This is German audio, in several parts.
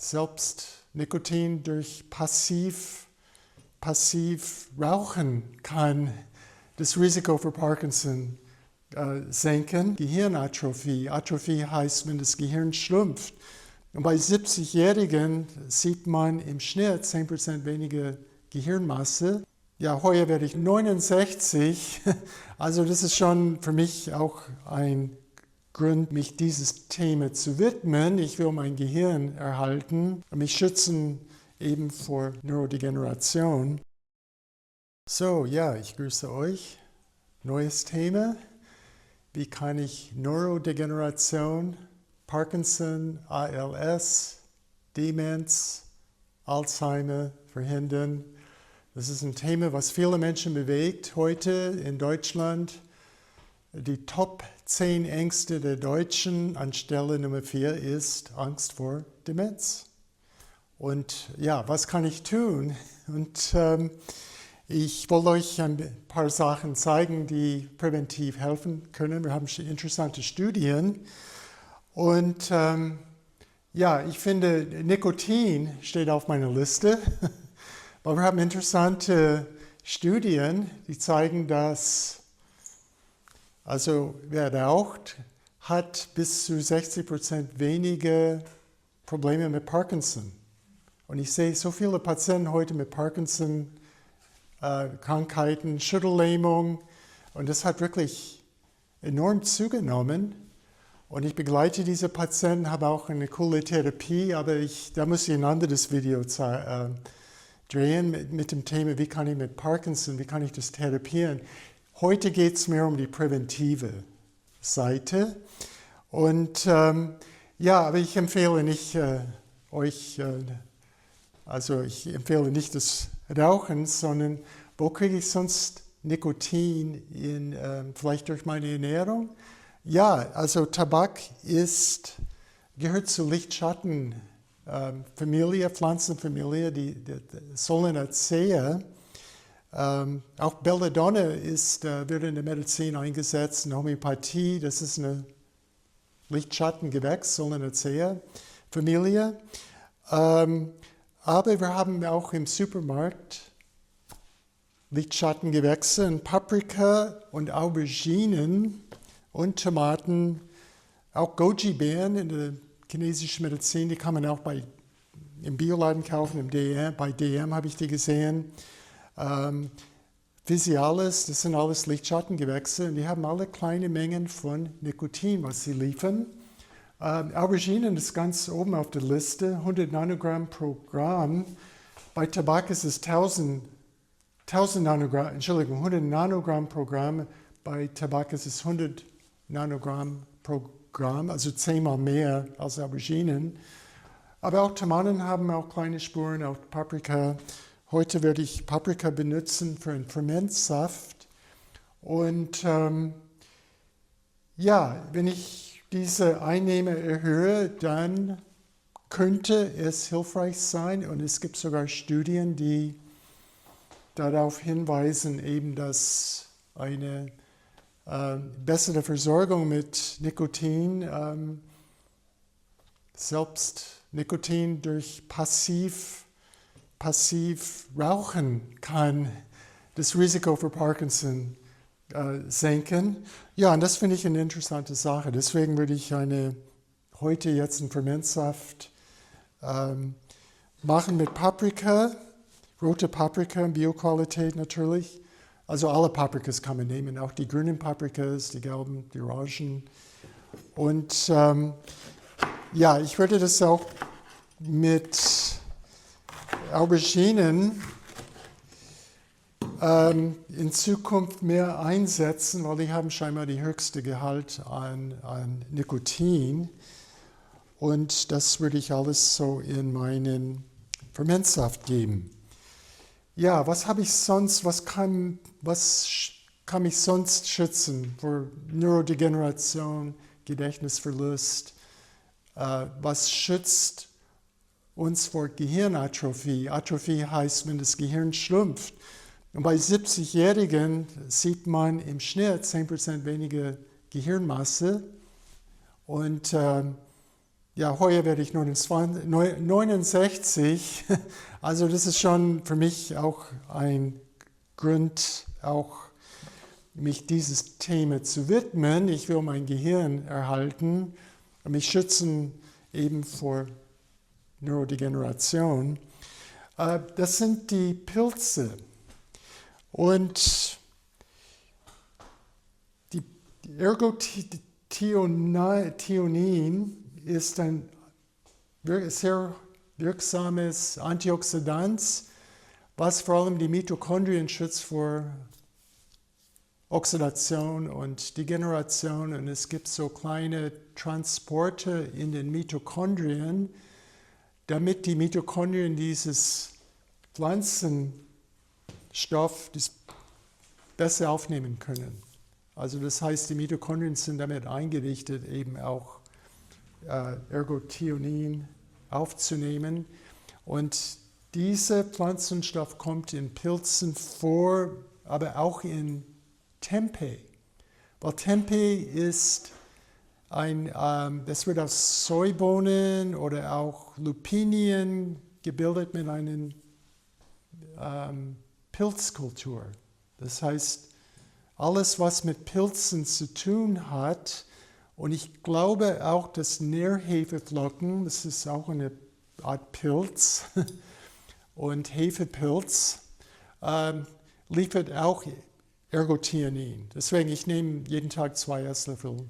Selbst Nikotin durch passiv Rauchen kann das Risiko für Parkinson senken. Gehirnatrophie. Atrophie heißt, wenn das Gehirn schrumpft. Und bei 70-Jährigen sieht man im Schnitt 10% weniger Gehirnmasse. Ja, heuer werde ich 69. Also das ist schon für mich auch ein Grund, mich dieses Thema zu widmen. Ich will mein Gehirn erhalten und mich schützen eben vor Neurodegeneration. So, ja, ich grüße euch. Neues Thema. Wie kann ich Neurodegeneration, Parkinson, ALS, Demenz, Alzheimer verhindern? Das ist ein Thema, was viele Menschen bewegt heute in Deutschland. Die Top 10 Ängste der Deutschen an Stelle Nummer 4 ist Angst vor Demenz. Und ja, was kann ich tun? Und ich wollte euch ein paar Sachen zeigen, die präventiv helfen können. Wir haben interessante Studien. Und ja, ich finde, Nikotin steht auf meiner Liste. Weil wir haben interessante Studien, die zeigen, dass wer raucht, hat bis zu 60% weniger Probleme mit Parkinson. Und ich sehe so viele Patienten heute mit Parkinson, Krankheiten, Schüttellähmung. Und das hat wirklich enorm zugenommen. Und ich begleite diese Patienten, habe auch eine coole Therapie, aber da muss ich ein anderes Video drehen mit dem Thema, wie kann ich mit Parkinson, wie kann ich das therapieren. Heute geht es mir um die präventive Seite. Und ja, aber ich empfehle nicht ich empfehle nicht das Rauchen, sondern wo kriege ich sonst Nikotin vielleicht durch meine Ernährung? Ja, also Tabak gehört zur Lichtschatten-Familie, Pflanzenfamilie, die Solanaceae. Auch Belladonna wird in der Medizin eingesetzt, in der Homöopathie. Das ist eine Lichtschattengewächs, Solanaceae-Familie. Aber wir haben auch im Supermarkt Lichtschattengewächse, und Paprika und Auberginen und Tomaten, auch Goji-Beeren in der chinesischen Medizin, die kann man auch im Bioladen kaufen, bei DM habe ich die gesehen. Physialis, das sind alles Lichtschattengewächse und die haben alle kleine Mengen von Nikotin, was sie liefern. Auberginen ist ganz oben auf der Liste, 100 Nanogramm pro Gramm. Bei Tabak ist es 100 Nanogramm pro Gramm. Bei Tabak ist es 100 Nanogramm pro Gramm, also 10-mal mehr als Auberginen. Aber auch Tomaten haben auch kleine Spuren, auch Paprika. Heute werde ich Paprika benutzen für einen Fermentsaft. Und ja, wenn ich diese Einnahme erhöhe, dann könnte es hilfreich sein. Und es gibt sogar Studien, die darauf hinweisen, eben, dass eine bessere Versorgung mit Nikotin, selbst Nikotin durch passiv Rauchen kann das Risiko für Parkinson senken. Ja, und das finde ich eine interessante Sache. Deswegen würde ich heute jetzt einen Fermentsaft machen mit Paprika, rote Paprika in Bioqualität natürlich. Also alle Paprikas kann man nehmen, auch die grünen Paprikas, die gelben, die orangen. Und ja, ich würde das auch mit Auberginen in Zukunft mehr einsetzen, weil die haben scheinbar die höchste Gehalt an Nikotin. Und das würde ich alles so in meinen Fermentsaft geben. Ja, was kann mich sonst schützen vor Neurodegeneration, Gedächtnisverlust? Was schützt uns vor Gehirnatrophie? Atrophie heißt, wenn das Gehirn schrumpft. Und bei 70-Jährigen sieht man im Schnitt 10% weniger Gehirnmasse. Und ja, heuer werde ich 69. Also das ist schon für mich auch ein Grund, auch mich dieses Thema zu widmen. Ich will mein Gehirn erhalten und mich schützen eben vor Neurodegeneration. Das sind die Pilze. Und die Ergothionin ist ein sehr wirksames Antioxidant, was vor allem die Mitochondrien schützt vor Oxidation und Degeneration. Und es gibt so kleine Transporte in den Mitochondrien, damit die Mitochondrien dieses Pflanzenstoff besser aufnehmen können. Also das heißt, die Mitochondrien sind damit eingerichtet, eben auch Ergothionin aufzunehmen. Und dieser Pflanzenstoff kommt in Pilzen vor, aber auch in Tempeh. Weil Tempeh ist das wird aus Sojabohnen oder auch Lupinien gebildet mit einer Pilzkultur. Das heißt, alles, was mit Pilzen zu tun hat, und ich glaube auch, dass Nährhefeflocken, das ist auch eine Art Pilz, und Hefepilz liefert auch Ergothionin. Deswegen, ich nehme jeden Tag 2 Esslöffel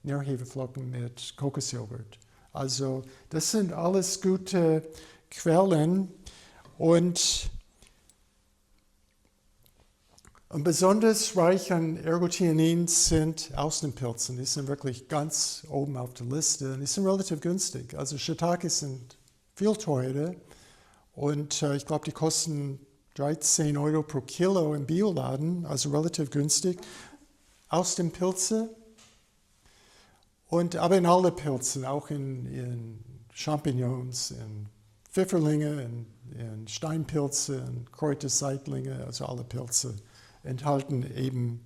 Nährhefeflocken mit Kokosjoghurt. Also das sind alles gute Quellen und besonders reich an Ergothionin sind Außenpilzen. Die sind wirklich ganz oben auf der Liste und die sind relativ günstig. Also Shiitake sind viel teurer und ich glaube, die kosten 13 € pro Kilo im Bioladen, also relativ günstig. Außenpilze aber in alle Pilze, auch in Champignons, in Pfifferlinge, in Steinpilze, in Kräuterseitlinge, also alle Pilze enthalten eben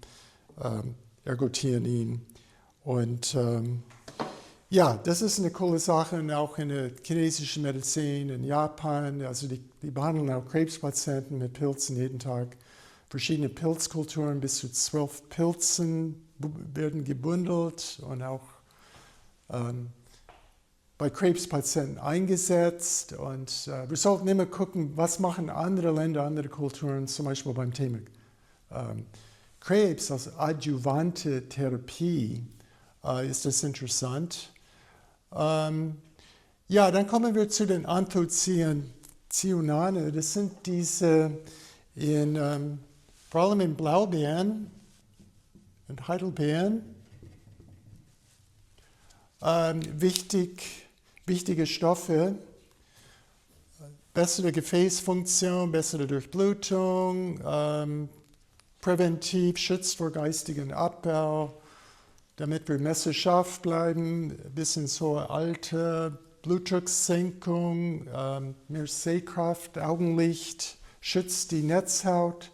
Ergothionin. Und ja, das ist eine coole Sache und auch in der chinesischen Medizin in Japan, also die behandeln auch Krebspatienten mit Pilzen jeden Tag. Verschiedene Pilzkulturen, bis zu 12 Pilzen werden gebündelt und auch bei Krebspatienten eingesetzt. Und wir sollten immer gucken, was machen andere Länder, andere Kulturen, zum Beispiel beim Thema Krebs als adjuvante Therapie ist das interessant. Ja, dann kommen wir zu den Anthocyanine. Das sind diese vor allem in Blaubeeren und Heidelbeeren wichtige Stoffe, bessere Gefäßfunktion, bessere Durchblutung, präventiv schützt vor geistigen Abbau, damit wir messerscharf bleiben bis ins hohe Alter, Blutdrucksenkung, mehr Sehkraft, Augenlicht, schützt die Netzhaut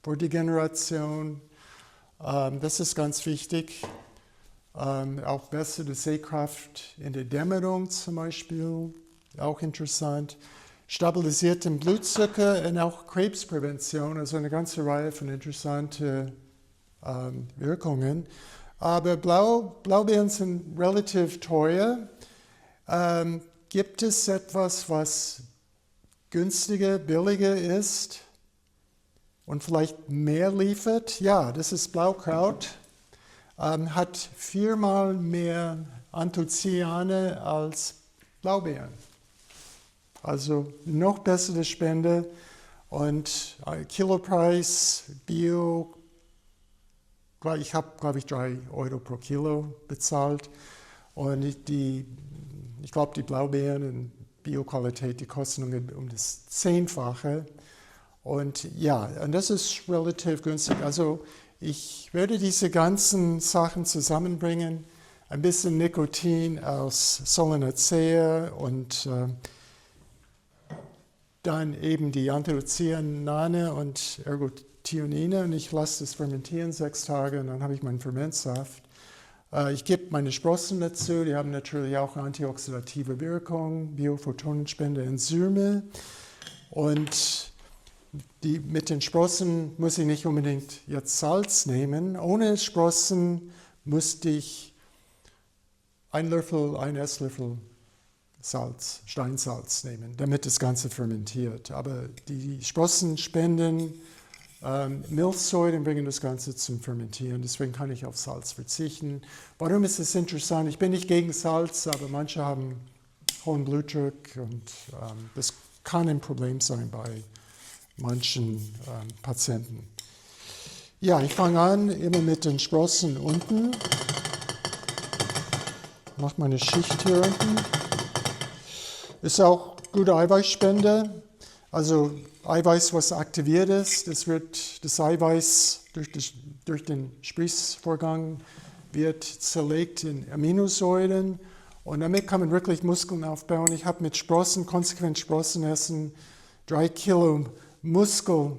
vor Degeneration. Das ist ganz wichtig. Auch bessere Sehkraft in der Dämmerung zum Beispiel, auch interessant. Stabilisiert den Blutzucker und auch Krebsprävention, also eine ganze Reihe von interessanten Wirkungen. Aber Blaubeeren sind relativ teuer. Gibt es etwas, was günstiger, billiger ist und vielleicht mehr liefert? Ja, das ist Blaukraut. Hat 4-mal mehr Anthocyane als Blaubeeren. Also noch bessere Spende und Kilopreis, Bio, ich habe, glaube ich, 3 € pro Kilo bezahlt. Und ich glaube, die Blaubeeren in Bio-Qualität, die kosten um das 10-fache. Und ja, und das ist relativ günstig. Also ich werde diese ganzen Sachen zusammenbringen. Ein bisschen Nikotin aus Solanacea und dann eben die Anthocyanine und Ergothionine. Und ich lasse das fermentieren 6 Tage und dann habe ich meinen Fermentsaft. Ich gebe meine Sprossen dazu, die haben natürlich auch antioxidative Wirkung, Biophotonenspender, Enzyme. Und mit den Sprossen muss ich nicht unbedingt jetzt Salz nehmen. Ohne Sprossen müsste ich ein Esslöffel Salz, Steinsalz nehmen, damit das Ganze fermentiert. Aber die Sprossen spenden Milchsäuren, bringen das Ganze zum Fermentieren. Deswegen kann ich auf Salz verzichten. Warum ist es interessant? Ich bin nicht gegen Salz, aber manche haben hohen Blutdruck und das kann ein Problem sein bei manchen Patienten. Ja, ich fange an immer mit den Sprossen unten. Mache meine Schicht hier unten. Ist auch gute Eiweißspender. Also Eiweiß, was aktiviert ist, das Eiweiß durch den Sprießvorgang wird zerlegt in Aminosäuren und damit kann man wirklich Muskeln aufbauen. Ich habe mit Sprossen, konsequent Sprossen essen, 3 Kilo Muskel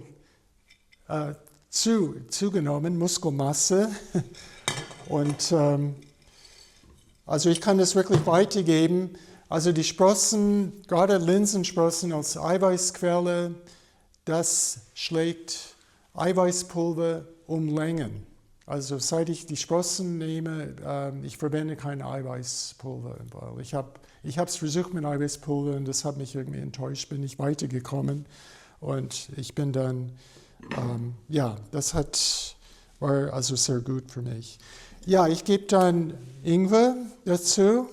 zugenommen, Muskelmasse. Und also ich kann das wirklich weitergeben. Also die Sprossen, gerade Linsensprossen als Eiweißquelle, das schlägt Eiweißpulver um Längen. Also seit ich die Sprossen nehme, ich verwende kein Eiweißpulver, weil ich habe es versucht mit Eiweißpulver und das hat mich irgendwie enttäuscht, bin nicht weitergekommen und ich bin dann, war also sehr gut für mich. Ja, ich gebe dann Ingwer dazu.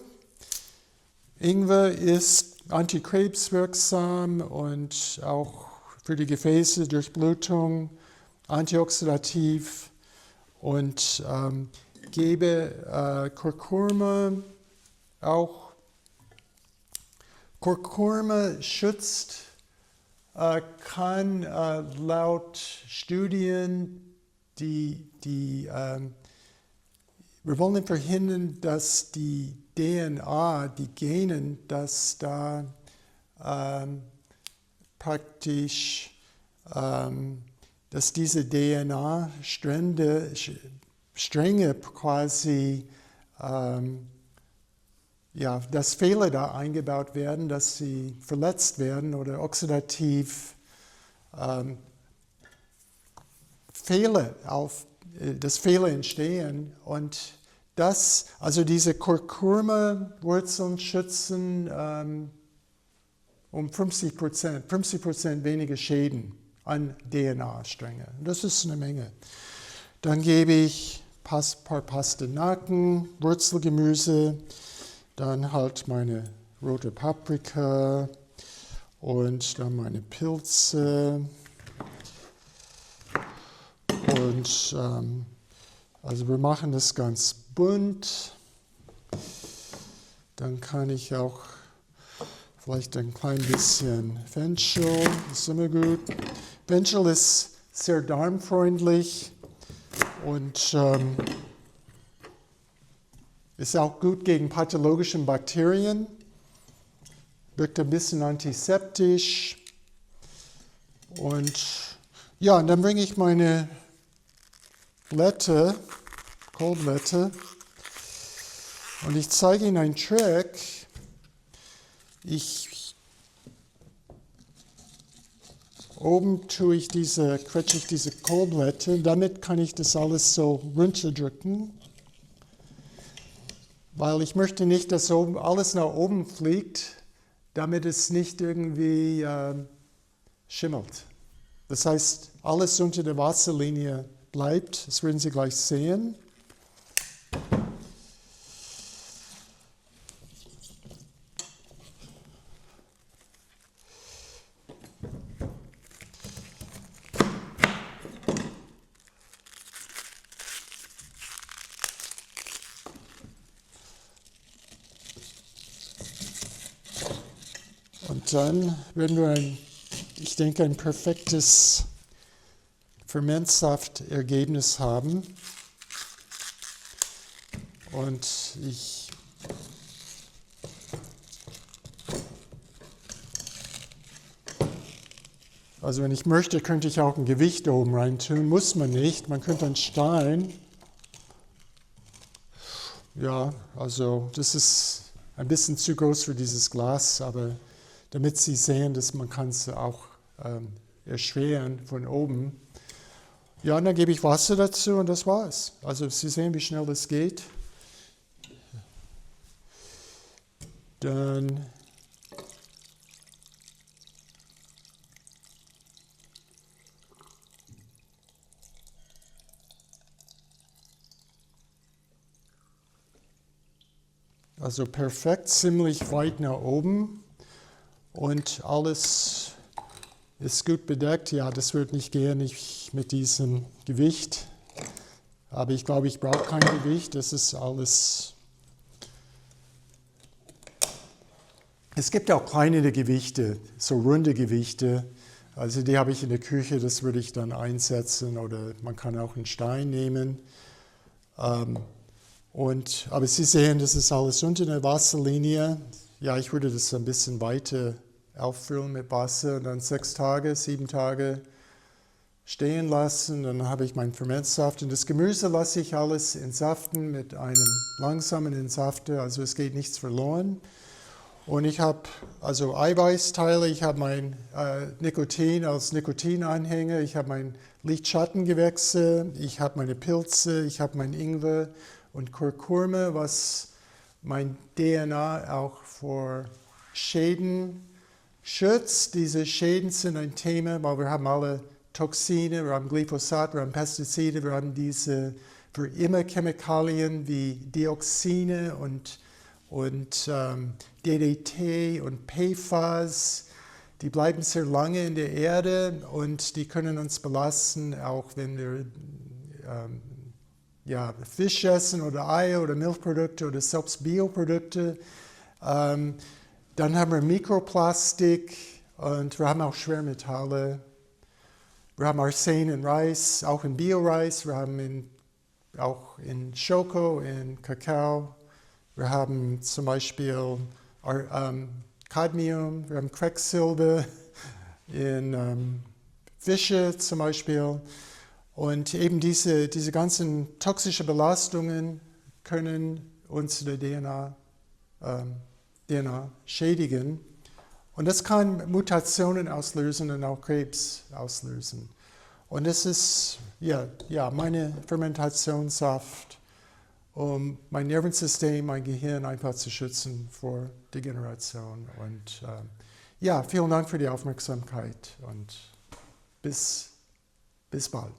Ingwer ist antikrebswirksam und auch für die Gefäße, Durchblutung, antioxidativ und gebe Kurkuma auch. Kurkuma schützt, kann laut Studien wir wollen verhindern, dass die DNA, die Genen, dass da dass diese DNA-Stränge quasi, dass Fehler da eingebaut werden, dass sie verletzt werden oder oxidativ Fehler entstehen und also diese Kurkuma-Wurzeln schützen um 50% weniger Schäden an DNA-Stränge. Das ist eine Menge. Dann gebe ich ein paar Pastinaken, Wurzelgemüse, dann halt meine rote Paprika und dann meine Pilze. Und also wir machen das ganz bunt. Dann kann ich auch vielleicht ein klein bisschen Fenchel, das ist immer gut. Fenchel ist sehr darmfreundlich und ist auch gut gegen pathologische Bakterien, wirkt ein bisschen antiseptisch. Und ja, und dann bringe ich meine Kohlblätter und ich zeige Ihnen einen Trick. Oben quetsche ich diese Kohlblätter, damit kann ich das alles so runterdrücken, weil ich möchte nicht, dass alles nach oben fliegt, damit es nicht irgendwie schimmelt. Das heißt, alles unter der Wasserlinie bleibt, das werden Sie gleich sehen. Und dann werden wir ich denke, ein perfektes Fermentsaftergebnis haben. Und also wenn ich möchte, könnte ich auch ein Gewicht oben rein tun, muss man nicht. Man könnte einen Stein Ja, also das ist ein bisschen zu groß für dieses Glas, aber damit Sie sehen, dass man kann es auch erschweren von oben. Ja, und dann gebe ich Wasser dazu und das war's. Also Sie sehen, wie schnell das geht. Dann also perfekt, ziemlich weit nach oben und alles ist gut bedeckt. Ja, das wird nicht gehen, nicht mit diesem Gewicht. Aber ich glaube, ich brauche kein Gewicht. Das ist alles. Es gibt auch kleinere Gewichte, so runde Gewichte. Also die habe ich in der Küche, das würde ich dann einsetzen. Oder man kann auch einen Stein nehmen. Aber Sie sehen, das ist alles unter der Wasserlinie. Ja, ich würde das ein bisschen weiter auffüllen mit Wasser und dann 6 Tage, 7 Tage stehen lassen. Dann habe ich meinen Fermentsaft. Und das Gemüse lasse ich alles entsaften mit einem langsamen Entsafter. Also es geht nichts verloren. Und ich habe also Eiweißteile, ich habe mein Nikotin als Nikotinanhänger, ich habe mein Lichtschattengewächse, ich habe meine Pilze, ich habe mein Ingwer und Kurkuma, was mein DNA auch vor Schäden schützt. Diese Schäden sind ein Thema, weil wir haben alle Toxine, wir haben Glyphosat, wir haben Pestizide, wir haben diese für immer Chemikalien wie Dioxine und DDT und PFAS, die bleiben sehr lange in der Erde und die können uns belasten, auch wenn wir Fisch essen oder Eier oder Milchprodukte oder selbst Bioprodukte. Dann haben wir Mikroplastik und wir haben auch Schwermetalle. Wir haben Arsen in Reis, auch in Bio-Reis, wir haben auch in Schoko, in Kakao. Wir haben zum Beispiel Cadmium, wir haben Quecksilber in Fische zum Beispiel. Und eben diese ganzen toxischen Belastungen können unsere DNA schädigen. Und das kann Mutationen auslösen und auch Krebs auslösen. Und das ist meine Fermentationssaft, um mein Nervensystem, mein Gehirn einfach zu schützen vor Degeneration. Und vielen Dank für die Aufmerksamkeit und bis bald.